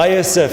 ISF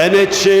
NHA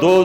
2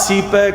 CPEC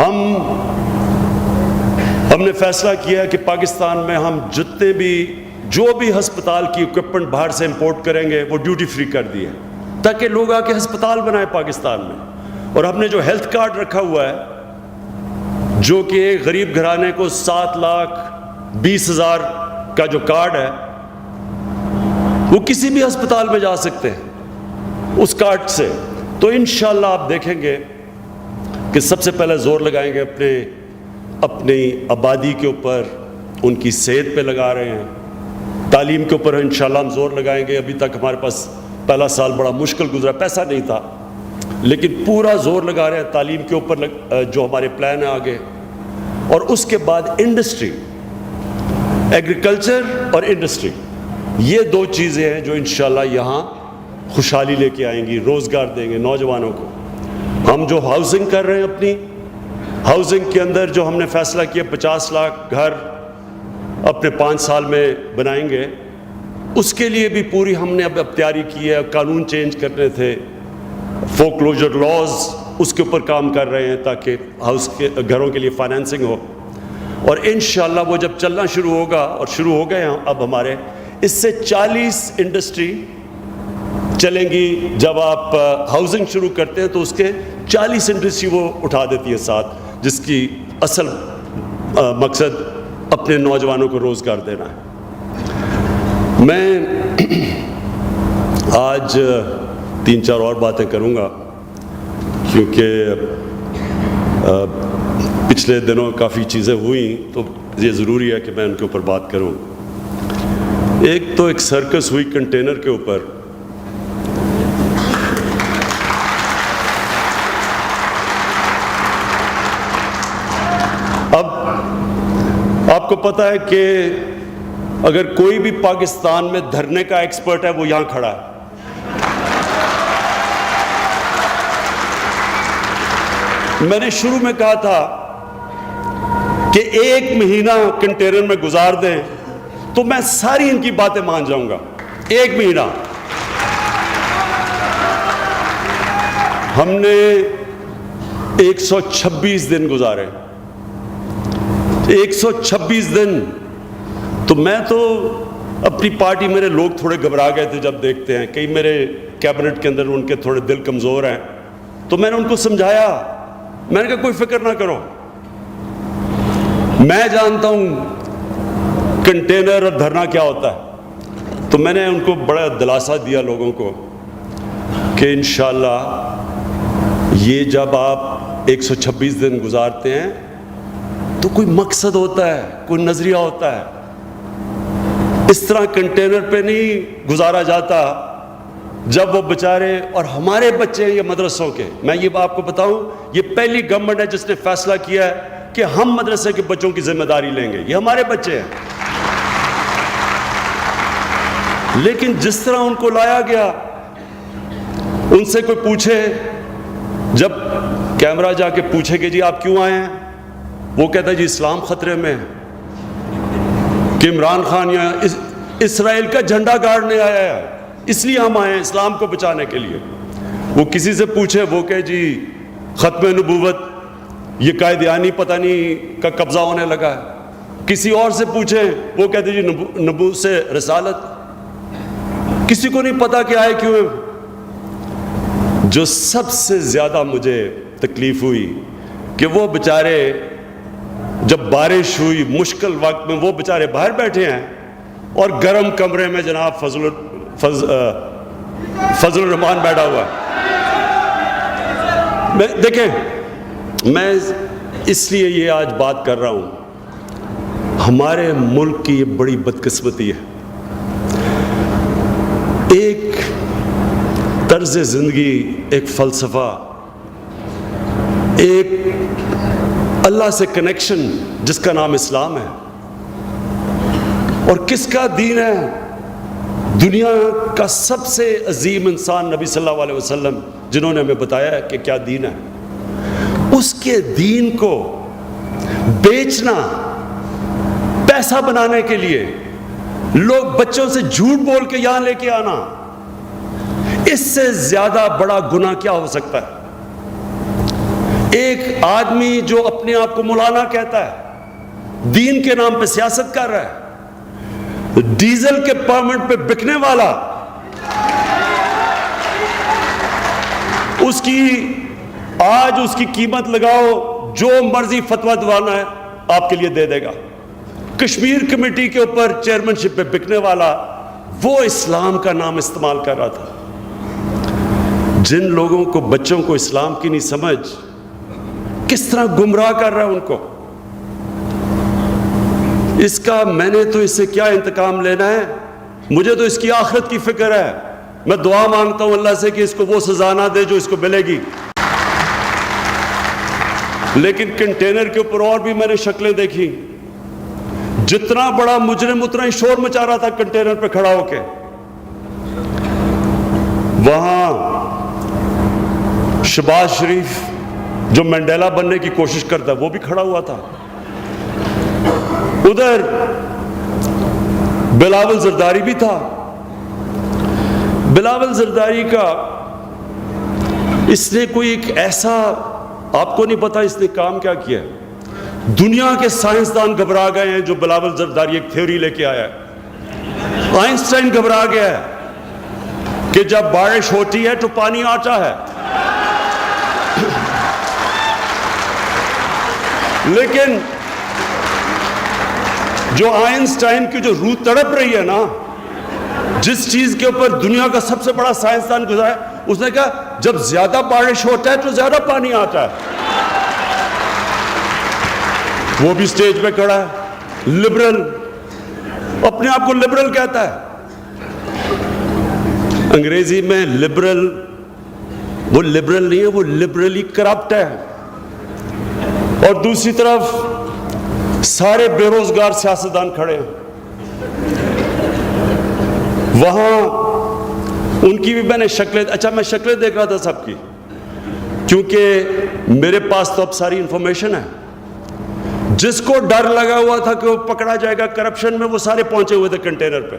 ہم نے فیصلہ کیا کہ پاکستان میں ہم جتنے بھی جو بھی ہسپتال کی اکوپمنٹ باہر سے امپورٹ کریں گے وہ ڈیوٹی فری کر دیے تاکہ لوگ آ کے ہسپتال بنائیں پاکستان میں. اور ہم نے جو ہیلتھ کارڈ رکھا ہوا ہے جو کہ ایک غریب گھرانے کو 7,20,000 کا جو کارڈ ہے وہ کسی بھی ہسپتال میں جا سکتے ہیں اس کارڈ سے. تو انشاءاللہ آپ دیکھیں گے کہ سب سے پہلے زور لگائیں گے اپنی آبادی کے اوپر, ان کی صحت پہ لگا رہے ہیں, تعلیم کے اوپر انشاءاللہ ہم زور لگائیں گے. ابھی تک ہمارے پاس پہلا سال بڑا مشکل گزرا, پیسہ نہیں تھا, لیکن پورا زور لگا رہے ہیں تعلیم کے اوپر جو ہمارے پلان ہیں آگے. اور اس کے بعد انڈسٹری, ایگریکلچر اور انڈسٹری, یہ دو چیزیں ہیں جو انشاءاللہ یہاں خوشحالی لے کے آئیں گی, روزگار دیں گے نوجوانوں کو. ہم جو ہاؤسنگ کر رہے ہیں, اپنی ہاؤسنگ کے اندر جو ہم نے فیصلہ کیا 50 لاکھ گھر اپنے 5 سال میں بنائیں گے, اس کے لیے بھی پوری ہم نے اب تیاری کی ہے. قانون چینج کرنے تھے, فور کلوجر لاز, اس کے اوپر کام کر رہے ہیں تاکہ گھروں کے لیے فائنینسنگ ہو. اور انشاءاللہ وہ جب چلنا شروع ہوگا, اور شروع ہو گئے ہیں اب ہمارے, اس سے 40 انڈسٹری چلیں گی. جب آپ ہاؤسنگ شروع کرتے ہیں تو اس کے 40 انڈسٹری وہ اٹھا دیتی ہے ساتھ, جس کی اصل مقصد اپنے نوجوانوں کو روزگار دینا ہے. میں آج 3-4 اور باتیں کروں گا کیونکہ پچھلے دنوں کافی چیزیں ہوئیں تو یہ ضروری ہے کہ میں ان کے اوپر بات کروں. ایک سرکس ہوئی کنٹینر کے اوپر. اب آپ کو پتہ ہے کہ اگر کوئی بھی پاکستان میں دھرنے کا ایکسپرٹ ہے وہ یہاں کھڑا ہے. میں نے شروع میں کہا تھا کہ 1 مہینہ کنٹینر میں گزار دیں تو میں ساری ان کی باتیں مان جاؤں گا. 1 مہینہ ہم نے 126 دن گزارے. 126 دن تو میں تو اپنی پارٹی, میرے لوگ تھوڑے گھبرا گئے تھے جب دیکھتے ہیں, کئی میرے کیبنٹ کے اندر ان کے تھوڑے دل کمزور ہیں, تو میں نے ان کو سمجھایا, میں نے کہا کوئی فکر نہ کرو, میں جانتا ہوں کنٹینر اور دھرنا کیا ہوتا ہے. تو میں نے ان کو بڑا دلاسا دیا لوگوں کو کہ انشاءاللہ یہ جب آپ 126 دن گزارتے ہیں تو کوئی مقصد ہوتا ہے, کوئی نظریہ ہوتا ہے. اس طرح کنٹینر پہ نہیں گزارا جاتا. جب وہ بیچارے, اور ہمارے بچے ہیں یہ مدرسوں کے, میں یہ آپ کو بتاؤں, یہ پہلی گورنمنٹ ہے جس نے فیصلہ کیا ہے کہ ہم مدرسے کے بچوں کی ذمہ داری لیں گے. یہ ہمارے بچے ہیں. لیکن جس طرح ان کو لایا گیا, ان سے کوئی پوچھے, جب کیمرہ جا کے پوچھے کہ جی آپ کیوں آئے ہیں, وہ کہتا ہے جی اسلام خطرے میں ہے, کہ عمران خان یا اسرائیل کا جھنڈا گاڑنے آیا ہے, اس لیے ہم آئے ہیں اسلام کو بچانے کے لیے. وہ کسی سے پوچھے, وہ کہے جی ختم نبوت, یہ قائدیانی پتہ نہیں کا قبضہ ہونے لگا ہے. کسی اور سے پوچھیں, وہ کہتے جی نبوت سے رسالت. کسی کو نہیں پتا کہ آئے کیوں. جو سب سے زیادہ مجھے تکلیف ہوئی کہ وہ بیچارے جب بارش ہوئی مشکل وقت میں, وہ بیچارے باہر بیٹھے ہیں اور گرم کمرے میں جناب فضل الرحمان بیٹھا ہوا ہے. دیکھیں, میں اس لیے یہ آج بات کر رہا ہوں, ہمارے ملک کی یہ بڑی بدقسمتی ہے. ایک طرز زندگی, ایک فلسفہ, ایک اللہ سے کنیکشن جس کا نام اسلام ہے, اور کس کا دین ہے, دنیا کا سب سے عظیم انسان نبی صلی اللہ علیہ وسلم جنہوں نے ہمیں بتایا ہے کہ کیا دین ہے, اس کے دین کو بیچنا پیسہ بنانے کے لیے, لوگ بچوں سے جھوٹ بول کے یہاں لے کے آنا, اس سے زیادہ بڑا گناہ کیا ہو سکتا ہے. ایک آدمی جو اپنے آپ کو مولانا کہتا ہے، دین کے نام پہ سیاست کر رہا ہے، ڈیزل کے پرمٹ پہ بکنے والا، آج اس کی قیمت لگاؤ، جو مرضی فتویٰ دوانا ہے آپ کے لیے دے دے گا۔ کشمیر کمیٹی کے اوپر چیئرمین شپ پہ بکنے والا، وہ اسلام کا نام استعمال کر رہا تھا۔ جن لوگوں کو، بچوں کو اسلام کی نہیں سمجھ، کس طرح گمراہ کر رہا ہے ان کو۔ اس کا میں نے تو اس سے کیا انتقام لینا ہے؟ مجھے تو اس کی آخرت کی فکر ہے۔ میں دعا مانگتا ہوں اللہ سے کہ اس کو وہ سزا نہ دے جو اس کو ملے گی۔ لیکن کنٹینر کے اوپر اور بھی میں نے شکلیں دیکھی، جتنا بڑا مجرم اتنا ہی شور مچا رہا تھا کنٹینر پہ کھڑا ہو کے۔ وہاں شہباز شریف جو مینڈیلا بننے کی کوشش کرتا ہے وہ بھی کھڑا ہوا تھا، ادھر بلاول زرداری بھی تھا۔ بلاول زرداری کا اس نے کوئی ایک ایسا، آپ کو نہیں پتا اس نے کام کیا کیا ہے۔ دنیا کے سائنسدان گھبرا گئے ہیں جو بلاول زرداری ایک تھیوری لے کے آیا ہے۔ آئنسٹائن گھبرا گیا ہے کہ جب بارش ہوتی ہے تو پانی آتا ہے، لیکن جو آئنسٹائن کی جو روح تڑپ رہی ہے نا، جس چیز کے اوپر دنیا کا سب سے بڑا سائنسدان گزرا ہے، اس نے کہا جب زیادہ بارش ہوتا ہے تو زیادہ پانی آتا ہے۔ وہ بھی سٹیج پہ کھڑا ہے، لبرل، اپنے آپ کو لبرل کہتا ہے۔ انگریزی میں لبرل، وہ لبرل نہیں ہے، وہ لبرلی کرپٹ ہے۔ اور دوسری طرف سارے بے روزگار سیاستدان کھڑے ہیں۔ وہاں ان کی بھی میں نے شکلیں، اچھا میں شکلیں دیکھ رہا تھا سب کی، کیونکہ میرے پاس تو اب ساری انفارمیشن ہے۔ جس کو ڈر لگا ہوا تھا کہ وہ پکڑا جائے گا کرپشن میں، وہ سارے پہنچے ہوئے تھے کنٹینر پہ۔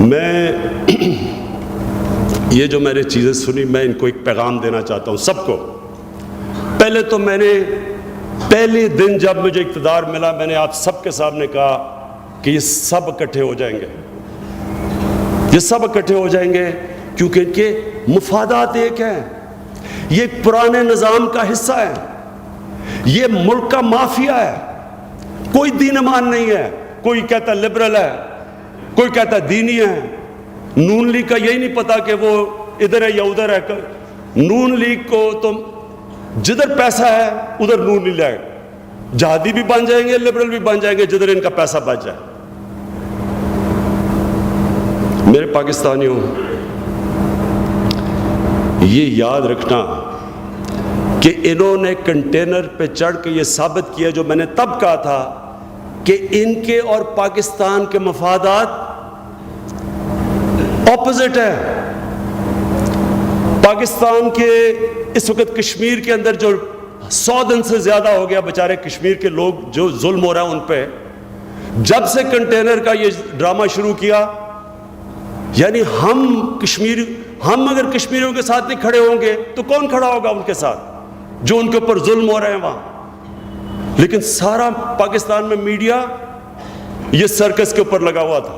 میں یہ جو میں نے چیزیں سنی، میں ان کو ایک پیغام دینا چاہتا ہوں سب کو۔ پہلے تو میں نے پہلے دن جب مجھے اقتدار ملا، میں نے آپ سب کے سامنے کہا کہ یہ سب اکٹھے ہو جائیں گے، یہ سب اکٹھے ہو جائیں گے، کیونکہ ان کے مفادات ایک ہیں۔ یہ ایک پرانے نظام کا حصہ ہے، یہ ملک کا مافیا ہے۔ کوئی دین ایمان نہیں ہے، کوئی کہتا لبرل ہے، کوئی کہتا دینی ہے۔ نون لیگ کا یہی نہیں پتا کہ وہ ادھر ہے یا ادھر ہے۔ نون لیگ کو تو جدھر پیسہ ہے ادھر نون لیگ ہے، جہادی بھی بن جائیں گے، لبرل بھی بن جائیں گے جدھر ان کا پیسہ بچ جائے۔ میرے پاکستانیوں، یہ یاد رکھنا کہ انہوں نے کنٹینر پہ چڑھ کے یہ ثابت کیا جو میں نے تب کہا تھا کہ ان کے اور پاکستان کے مفادات اپوزٹ ہے۔ پاکستان کے اس وقت کشمیر کے اندر جو 100 دن سے زیادہ ہو گیا بیچارے کشمیر کے لوگ جو ظلم ہو رہا ہے ان پہ، جب سے کنٹینر کا یہ ڈرامہ شروع کیا، یعنی ہم اگر کشمیریوں کے ساتھ نہیں کھڑے ہوں گے تو کون کھڑا ہوگا ان کے ساتھ جو ان کے اوپر ظلم ہو رہے ہیں وہاں۔ لیکن سارا پاکستان میں میڈیا یہ سرکس کے اوپر لگا ہوا تھا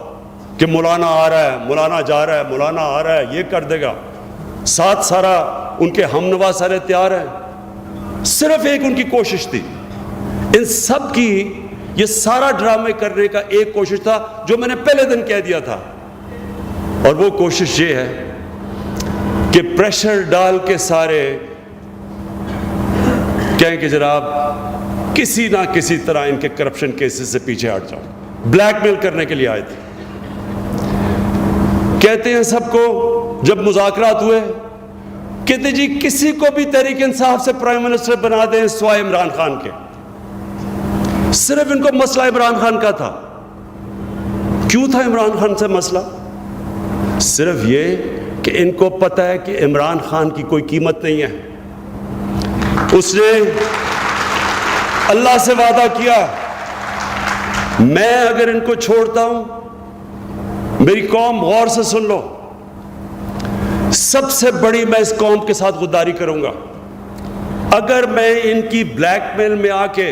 کہ مولانا آ رہا ہے، مولانا جا رہا ہے، مولانا آ رہا ہے، یہ کر دے گا، ساتھ سارا ان کے ہم نوا سارے تیار ہیں۔ صرف ایک ان کی کوشش تھی، ان سب کی یہ سارا ڈرامے کرنے کا ایک کوشش تھا جو میں نے پہلے دن کہہ دیا تھا، اور وہ کوشش یہ ہے کہ پریشر ڈال کے سارے کہیں کہ جناب کسی نہ کسی طرح ان کے کرپشن کیسز سے پیچھے ہٹ جاؤ۔ بلیک میل کرنے کے لیے آئے تھے۔ کہتے ہیں سب کو جب مذاکرات ہوئے، کہتے جی کسی کو بھی تحریک انصاف سے پرائم منسٹر بنا دیں سوائے عمران خان کے۔ صرف ان کو مسئلہ عمران خان کا تھا۔ کیوں تھا عمران خان سے مسئلہ؟ صرف یہ کہ ان کو پتہ ہے کہ عمران خان کی کوئی قیمت نہیں ہے۔ اس نے اللہ سے وعدہ کیا، میں اگر ان کو چھوڑتا ہوں، میری قوم غور سے سن لو، سب سے بڑی میں اس قوم کے ساتھ غداری کروں گا اگر میں ان کی بلیک میل میں آ کے،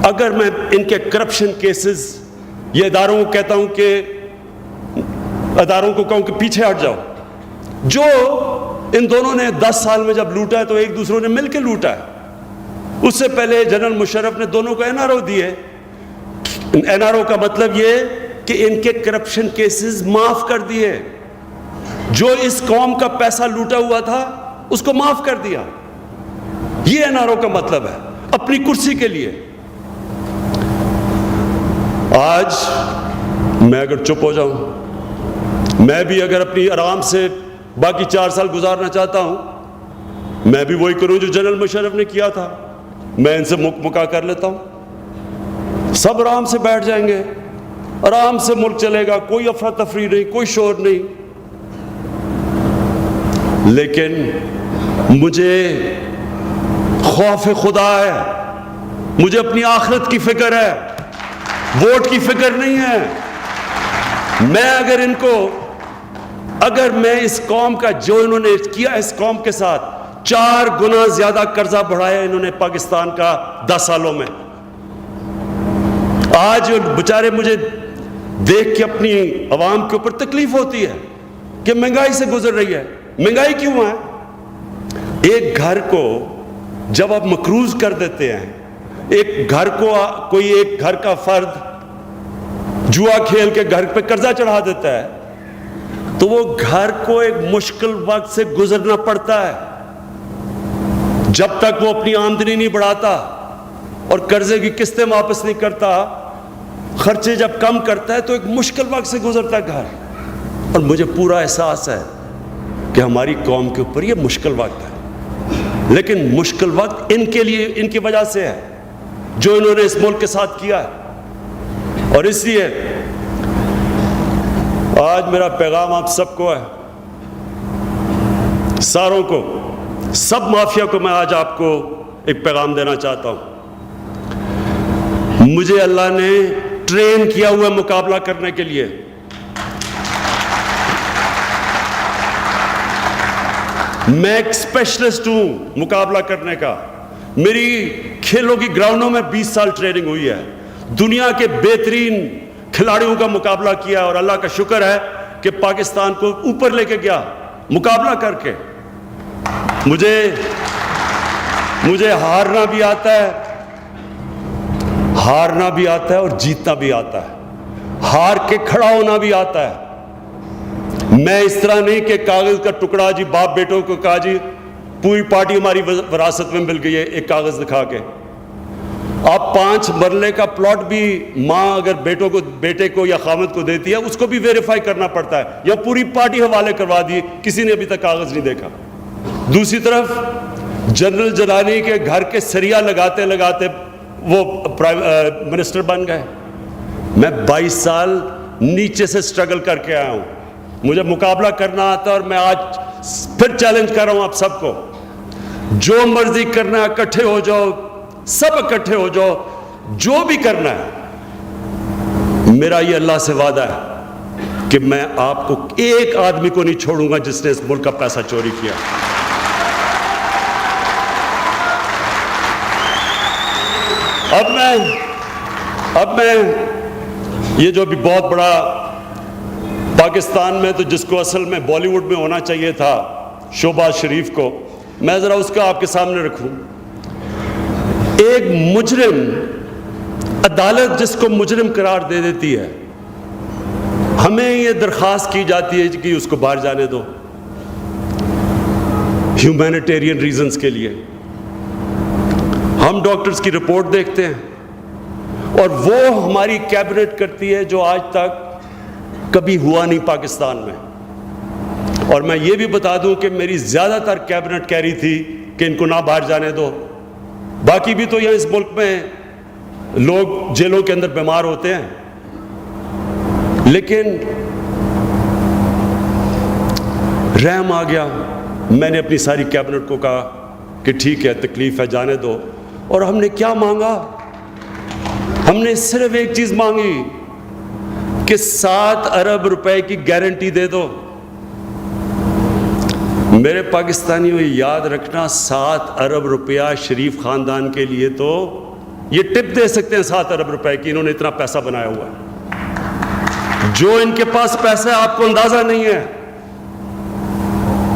اگر میں ان کے کرپشن کیسز، یہ اداروں کو کہتا ہوں کہ اداروں کو کہوں کہ پیچھے ہٹ جاؤ. جو ان دونوں نے 10 سال میں جب لوٹا ہے تو ایک دوسروں نے مل کے لوٹا ہے. اس سے پہلے جنرل مشرف نے دونوں کو NRO دیے. NRO کا مطلب یہ کہ ان کے کرپشن کیسز معاف کر دیے. جو اس قوم کا پیسہ لوٹا ہوا تھا اس کو معاف کر دیا. یہ NRO کا مطلب ہے، اپنی کرسی کے لیے. آج میں اگر چپ ہو جاؤں، میں بھی اگر اپنی آرام سے باقی 4 سال گزارنا چاہتا ہوں، میں بھی وہی کروں جو جنرل مشرف نے کیا تھا. میں ان سے مکا کر لیتا ہوں، سب آرام سے بیٹھ جائیں گے، آرام سے ملک چلے گا، کوئی افراتفری نہیں، کوئی شور نہیں. لیکن مجھے خوف خدا ہے، مجھے اپنی آخرت کی فکر ہے، ووٹ کی فکر نہیں ہے. میں اگر میں اس قوم کا جو انہوں نے کیا اس قوم کے ساتھ 4 گنا زیادہ قرضہ بڑھایا انہوں نے پاکستان کا 10 سالوں میں. آج بیچارے مجھے دیکھ کے اپنی عوام کے اوپر تکلیف ہوتی ہے کہ مہنگائی سے گزر رہی ہے. مہنگائی کیوں ہے؟ ایک گھر کو جب آپ مقروض کر دیتے ہیں، ایک گھر کو کوئی ایک گھر کا فرد جوا کھیل کے گھر پہ قرضہ چڑھا دیتا ہے تو وہ گھر کو ایک مشکل وقت سے گزرنا پڑتا ہے. جب تک وہ اپنی آمدنی نہیں بڑھاتا اور قرضے کی قسطیں واپس نہیں کرتا، خرچے جب کم کرتا ہے تو ایک مشکل وقت سے گزرتا ہے گھر. اور مجھے پورا احساس ہے کہ ہماری قوم کے اوپر یہ مشکل وقت ہے، لیکن مشکل وقت ان کے لیے، ان کی وجہ سے ہے جو انہوں نے اس ملک کے ساتھ کیا ہے. اور اس لیے آج میرا پیغام آپ سب کو ہے، ساروں کو، سب مافیا کو میں آج آپ کو ایک پیغام دینا چاہتا ہوں. مجھے اللہ نے ٹرین کیا ہوا مقابلہ کرنے کے لیے. میں ایک اسپیشلسٹ ہوں مقابلہ کرنے کا. میری کھیلوں کی گراؤنڈوں میں 20 سال ٹریننگ ہوئی ہے. دنیا کے بہترین کھلاڑیوں کا مقابلہ کیا اور اللہ کا شکر ہے کہ پاکستان کو اوپر لے کے گیا مقابلہ کر کے. مجھے ہارنا بھی آتا ہے اور جیتنا بھی آتا ہے، ہار کے کھڑا ہونا بھی آتا ہے. میں اس طرح نہیں کہ کاغذ کا ٹکڑا جی باپ بیٹوں کو کہا جی پوری پارٹی ہماری وراثت میں مل گئی ہے ایک کاغذ دکھا کے. آپ 5 مرلے کا پلاٹ بھی ماں اگر بیٹے کو یا خامد کو دیتی ہے اس کو بھی ویریفائی کرنا پڑتا ہے، یا پوری پارٹی حوالے کروا دی، کسی نے ابھی تک کاغذ نہیں دیکھا. دوسری طرف جنرل جلانی کے گھر کے سریا لگاتے لگاتے وہ منسٹر بن گئے. میں 22 سال نیچے سے سٹرگل کر کے آیا ہوں، مجھے مقابلہ کرنا آتا ہے. اور میں آج پھر چیلنج کر رہا ہوں آپ سب کو، جو مرضی کرنا ہے اکٹھے ہو جاؤ، سب اکٹھے ہو جاؤ، جو بھی کرنا ہے. میرا یہ اللہ سے وعدہ ہے کہ میں آپ کو ایک آدمی کو نہیں چھوڑوں گا جس نے اس ملک کا پیسہ چوری کیا. اب میں یہ جو بھی بہت بڑا پاکستان میں تو جس کو اصل میں بالی ووڈ میں ہونا چاہیے تھا، شہباز شریف کو، میں ذرا اس کا آپ کے سامنے رکھوں. ایک مجرم، عدالت جس کو مجرم قرار دے دیتی ہے، ہمیں یہ درخواست کی جاتی ہے کہ اس کو باہر جانے دو ہیومینیٹیرین ریزنز کے لیے. ہم ڈاکٹرز کی رپورٹ دیکھتے ہیں اور وہ ہماری کیبنٹ کرتی ہے جو آج تک کبھی ہوا نہیں پاکستان میں. اور میں یہ بھی بتا دوں کہ میری زیادہ تر کیبنٹ کہہ رہی تھی کہ ان کو نہ باہر جانے دو. باقی بھی تو یہاں اس ملک میں لوگ جیلوں کے اندر بیمار ہوتے ہیں، لیکن رحم آ گیا. میں نے اپنی ساری کیبنٹ کو کہا کہ ٹھیک ہے، تکلیف ہے، جانے دو. اور ہم نے کیا مانگا؟ ہم نے صرف ایک چیز مانگی کہ 7 ارب روپے کی گارنٹی دے دو. میرے پاکستانیوں یہ یاد رکھنا 7 ارب روپیہ شریف خاندان کے لیے تو یہ ٹپ دے سکتے ہیں 7 ارب روپے کی، انہوں نے اتنا پیسہ بنایا ہوا ہے۔ جو ان کے پاس پیسہ ہے آپ کو اندازہ نہیں ہے۔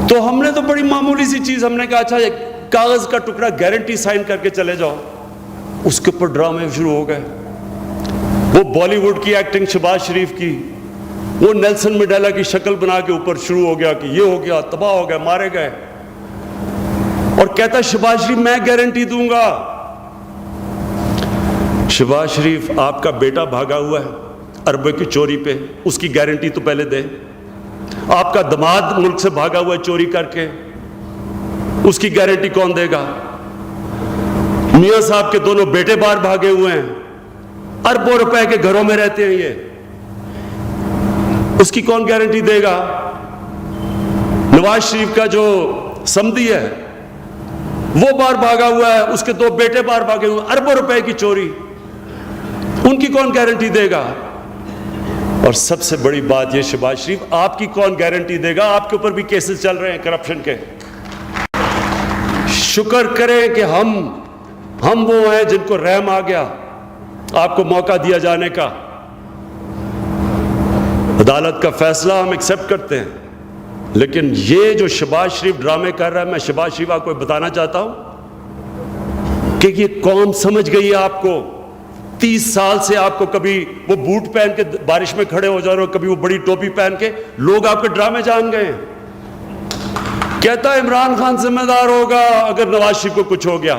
تو ہم نے تو بڑی معمولی سی چیز، ہم نے کہا اچھا کاغذ کا ٹکڑا گارنٹی سائن کر کے چلے جاؤ، اس کے اوپر ڈرامے شروع ہو گئے۔ وہ بالی ووڈ کی ایکٹنگ شہباز شریف کی، وہ نیلسن منڈیلا کی شکل بنا کے اوپر شروع ہو گیا کہ یہ ہو گیا، تباہ ہو گئے، مارے گئے، اور کہتا شہباز شریف میں گارنٹی دوں گا۔ شہباز شریف آپ کا بیٹا بھاگا ہوا ہے اربوں کی چوری پہ، اس کی گارنٹی تو پہلے دے۔ آپ کا دماد ملک سے بھاگا ہوا ہے چوری کر کے، اس کی گارنٹی کون دے گا؟ میاں صاحب کے دونوں بیٹے باہر بھاگے ہوئے ہیں، اربوں روپے کے گھروں میں رہتے ہیں، یہ اس کی کون گارنٹی دے گا؟ نواز شریف کا جو سمدھی ہے وہ باہر بھاگا ہوا ہے، اس کے 2 بیٹے باہر بھاگے ہوئے ہیں، اربوں روپے کی چوری، ان کی کون گارنٹی دے گا؟ اور سب سے بڑی بات یہ شہباز شریف آپ کی کون گارنٹی دے گا؟ آپ کے اوپر بھی کیسز چل رہے ہیں کرپشن کے۔ شکر کریں کہ ہم وہ ہیں جن کو رحم آ گیا آپ کو موقع دیا جانے کا۔ عدالت کا فیصلہ ہم ایکسیپٹ کرتے ہیں، لیکن یہ جو شہباز شریف ڈرامے کر رہا ہے، میں شہباز شریف آپ کو بتانا چاہتا ہوں کہ یہ قوم سمجھ گئی ہے آپ کو۔ 30 سال سے آپ کو کبھی وہ بوٹ پہن کے بارش میں کھڑے ہو جا رہے ہو، کبھی وہ بڑی ٹوپی پہن کے، لوگ آپ کے ڈرامے جان گئے ہیں۔ کہتا ہے عمران خان ذمہ دار ہوگا اگر نواز شریف کو کچھ ہو گیا۔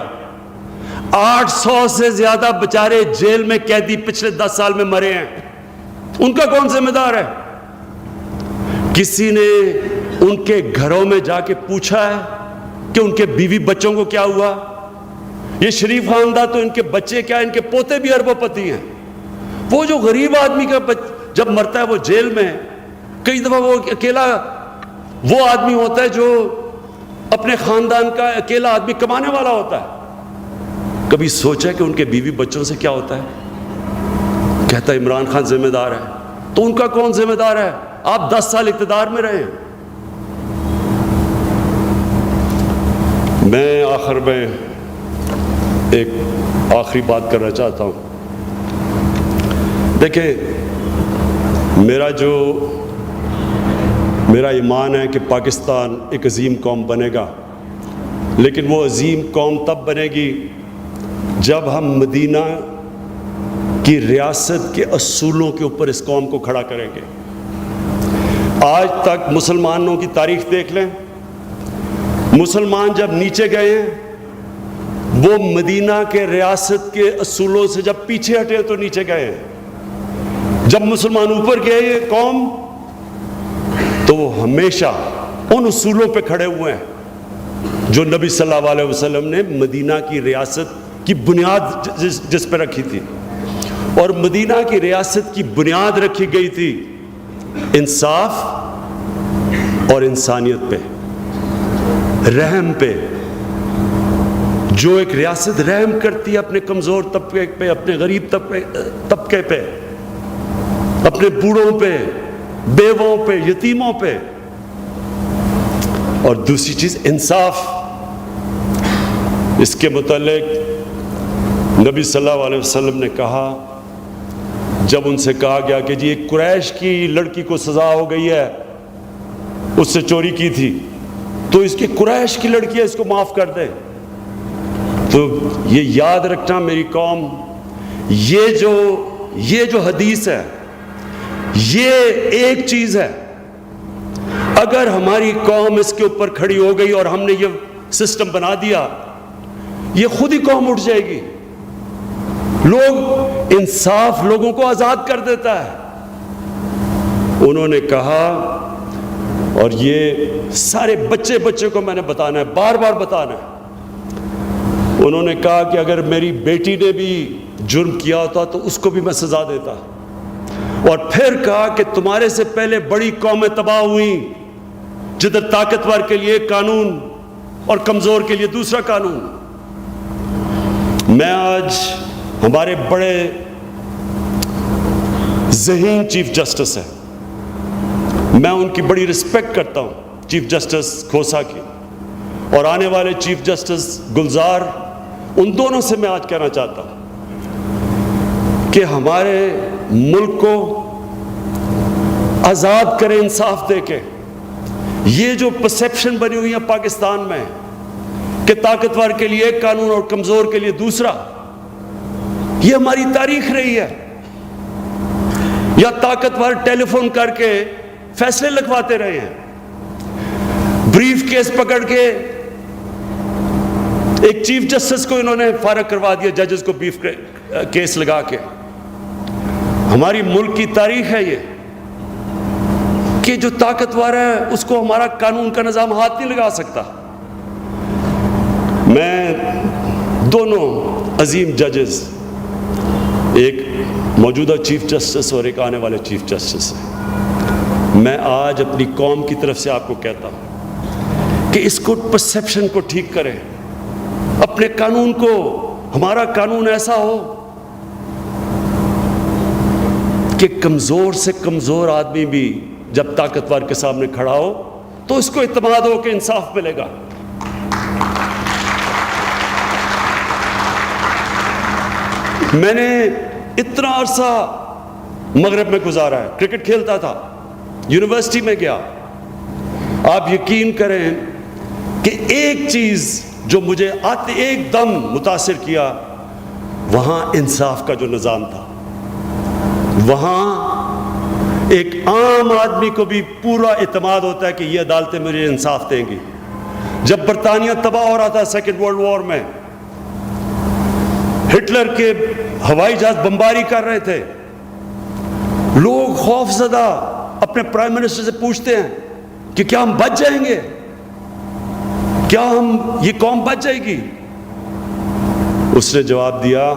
800 سے زیادہ بیچارے جیل میں قیدی پچھلے 10 سال میں مرے ہیں، ان کا کون ذمہ دار ہے؟ کسی نے ان کے گھروں میں جا کے پوچھا ہے کہ ان کے بیوی بچوں کو کیا ہوا؟ یہ شریف خاندان تو ان کے بچے کیا، ان کے پوتے بھی اربوں پتی ہیں۔ وہ جو غریب آدمی کا جب مرتا ہے وہ جیل میں، کئی دفعہ وہ اکیلا وہ آدمی ہوتا ہے جو اپنے خاندان کا اکیلا آدمی کمانے والا ہوتا ہے۔ کبھی سوچا کہ ان کے بیوی بچوں سے کیا ہوتا ہے؟ کہتا ہے عمران خان ذمہ دار ہے۔ تو ان کا کون ذمہ دار ہے؟ آپ 10 سال اقتدار میں رہے ہیں۔ میں آخر میں ایک آخری بات کرنا چاہتا ہوں۔ دیکھیں، میرا ایمان ہے کہ پاکستان ایک عظیم قوم بنے گا، لیکن وہ عظیم قوم تب بنے گی جب ہم مدینہ کی ریاست کے اصولوں کے اوپر اس قوم کو کھڑا کریں گے۔ آج تک مسلمانوں کی تاریخ دیکھ لیں، مسلمان جب نیچے گئے ہیں وہ مدینہ کے ریاست کے اصولوں سے جب پیچھے ہٹے تو نیچے گئے ہیں۔ جب مسلمان اوپر گئے یہ قوم تو وہ ہمیشہ ان اصولوں پہ کھڑے ہوئے ہیں جو نبی صلی اللہ علیہ وسلم نے مدینہ کی ریاست کی بنیاد جس پہ رکھی تھی، اور مدینہ کی ریاست کی بنیاد رکھی گئی تھی انصاف اور انسانیت پہ، رحم پہ۔ جو ایک ریاست رحم کرتی ہے اپنے کمزور طبقے پہ، اپنے غریب طبقے پہ، اپنے بوڑھوں پہ، بیووں پہ، یتیموں پہ، اور دوسری چیز انصاف۔ اس کے متعلق نبی صلی اللہ علیہ وسلم نے کہا، جب ان سے کہا گیا کہ جی ایک قریش کی لڑکی کو سزا ہو گئی ہے، اس سے چوری کی تھی، تو اس کی قریش کی لڑکی ہے، اس کو معاف کر دے۔ تو یہ یاد رکھنا میری قوم، یہ جو حدیث ہے یہ ایک چیز ہے، اگر ہماری قوم اس کے اوپر کھڑی ہو گئی اور ہم نے یہ سسٹم بنا دیا، یہ خود ہی قوم اٹھ جائے گی۔ انصاف لوگوں کو آزاد کر دیتا ہے۔ انہوں نے کہا، اور یہ سارے بچے کو میں نے بتانا ہے، بار بار بتانا ہے، انہوں نے کہا کہ اگر میری بیٹی نے بھی جرم کیا ہوتا تو اس کو بھی میں سزا دیتا، اور پھر کہا کہ تمہارے سے پہلے بڑی قومیں تباہ ہوئیں جدھر طاقتور کے لیے قانون اور کمزور کے لیے دوسرا قانون۔ میں آج ہمارے بڑے ذہین چیف جسٹس ہیں، میں ان کی بڑی رسپیکٹ کرتا ہوں، چیف جسٹس کھوسا کی اور آنے والے چیف جسٹس گلزار، ان دونوں سے میں آج کہنا چاہتا ہوں کہ ہمارے ملک کو آزاد کریں انصاف دے کے. یہ جو پرسیپشن بنی ہوئی ہے پاکستان میں کہ طاقتور کے لیے ایک قانون اور کمزور کے لیے دوسرا، یہ ہماری تاریخ رہی ہے. یا طاقتور ٹیلی فون کر کے فیصلے لگواتے رہے ہیں، بریف کیس پکڑ کے ایک چیف جسٹس کو انہوں نے فارغ کروا دیا، ججز کو بریف کیس لگا کے. ہماری ملک کی تاریخ ہے یہ کہ جو طاقتور ہے اس کو ہمارا قانون کا نظام ہاتھ نہیں لگا سکتا. میں دونوں عظیم ججز، ایک موجودہ چیف جسٹس اور ایک آنے والے چیف جسٹس ہیں، میں آج اپنی قوم کی طرف سے آپ کو کہتا ہوں کہ اس کو پرسیپشن کو ٹھیک کریں. اپنے قانون کو، ہمارا قانون ایسا ہو کہ کمزور سے کمزور آدمی بھی جب طاقتور کے سامنے کھڑا ہو تو اس کو اعتماد ہو کہ انصاف ملے گا. میں نے اتنا عرصہ مغرب میں گزارا ہے، کرکٹ کھیلتا تھا، یونیورسٹی میں گیا. آپ یقین کریں کہ ایک چیز جو مجھے آتے ایک دم متاثر کیا، وہاں انصاف کا جو نظام تھا. وہاں ایک عام آدمی کو بھی پورا اعتماد ہوتا ہے کہ یہ عدالتیں مجھے انصاف دیں گی. جب برطانیہ تباہ ہو رہا تھا سیکنڈ ورلڈ وار میں، ہٹلر کے ہوائی جہاز بمباری کر رہے تھے، لوگ خوف زدہ اپنے پرائم منسٹر سے پوچھتے ہیں کہ کیا ہم بچ جائیں گے، کیا یہ قوم بچ جائے گی. اس نے جواب دیا،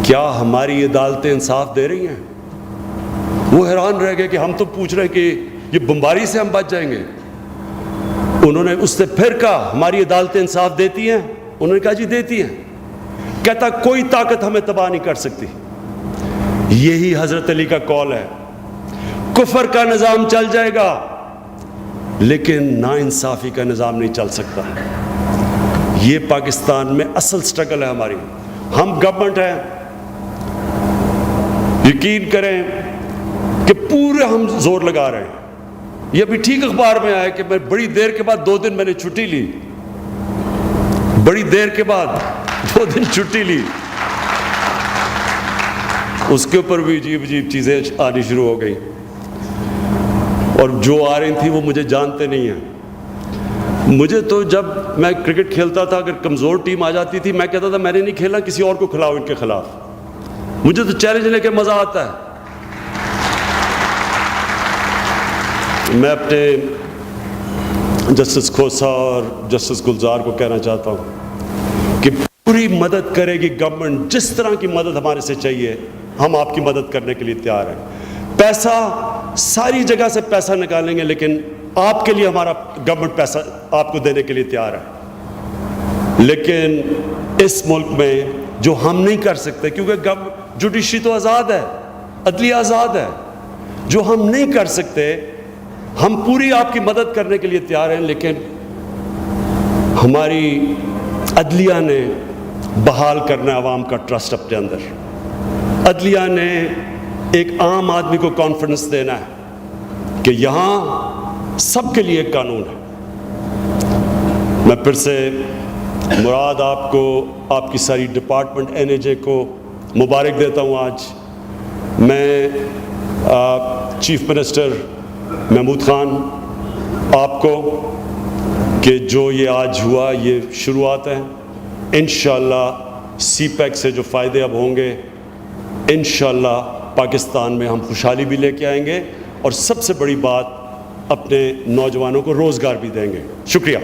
کیا ہماری عدالتیں انصاف دے رہی ہیں؟ وہ حیران رہ گئے کہ ہم تو پوچھ رہے ہیں کہ یہ بمباری سے ہم بچ جائیں گے. انہوں نے اس سے پھر کہا، ہماری عدالتیں انصاف دیتی ہیں؟ انہوں نے کہا جی دیتی ہیں. کہتا کوئی طاقت ہمیں تباہ نہیں کر سکتی. یہی حضرت علی کا قول ہے، کفر کا نظام چل جائے گا لیکن ناانصافی کا نظام نہیں چل سکتا. یہ پاکستان میں اصل سٹرگل ہے ہماری. ہم گورنمنٹ ہیں، یقین کریں کہ پورے ہم زور لگا رہے ہیں. یہ ابھی ٹھیک اخبار میں آیا کہ میں بڑی دیر کے بعد 2 دن میں نے چھٹی لی، بڑی دیر کے بعد 2 دن چھٹی لی. اس کے اوپر بھی عجیب عجیب چیزیں آنی شروع ہو گئی، اور جو آ رہی تھیں وہ مجھے جانتے نہیں ہیں. مجھے تو جب میں کرکٹ کھیلتا تھا، اگر کمزور ٹیم آ جاتی تھی، میں کہتا تھا میں نے نہیں کھیلنا، کسی اور کو کھلاؤ ان کے خلاف. مجھے تو چیلنج لے کے مزہ آتا ہے. میں اپنے جسٹس کھوسا اور جسٹس گلزار کو کہنا چاہتا ہوں کہ پوری مدد کرے گی گورنمنٹ. جس طرح کی مدد ہمارے سے چاہیے ہم آپ کی مدد کرنے کے لیے تیار ہیں. پیسہ ساری جگہ سے پیسہ نکالیں گے، لیکن آپ کے لیے ہمارا گورنمنٹ پیسہ آپ کو دینے کے لیے تیار ہے. لیکن اس ملک میں جو ہم نہیں کر سکتے، کیونکہ جوڈیشری تو آزاد ہے، عدلیہ آزاد ہے، جو ہم نہیں کر سکتے ہم پوری آپ کی مدد کرنے کے لیے تیار ہیں. لیکن ہماری عدلیہ نے بحال کرنا عوام کا ٹرسٹ اپنے اندر. عدلیہ نے ایک عام آدمی کو کانفیڈنس دینا ہے کہ یہاں سب کے لیے ایک قانون ہے. میں پھر سے مراد آپ کو، آپ کی ساری ڈپارٹمنٹ NAJ کو مبارک دیتا ہوں. آج میں چیف منسٹر محمود خان آپ کو کہ جو یہ آج ہوا یہ شروعات ہے. انشاءاللہ CPEC سے جو فائدے اب ہوں گے، انشاءاللہ پاکستان میں ہم خوشحالی بھی لے کے آئیں گے، اور سب سے بڑی بات اپنے نوجوانوں کو روزگار بھی دیں گے. شکریہ.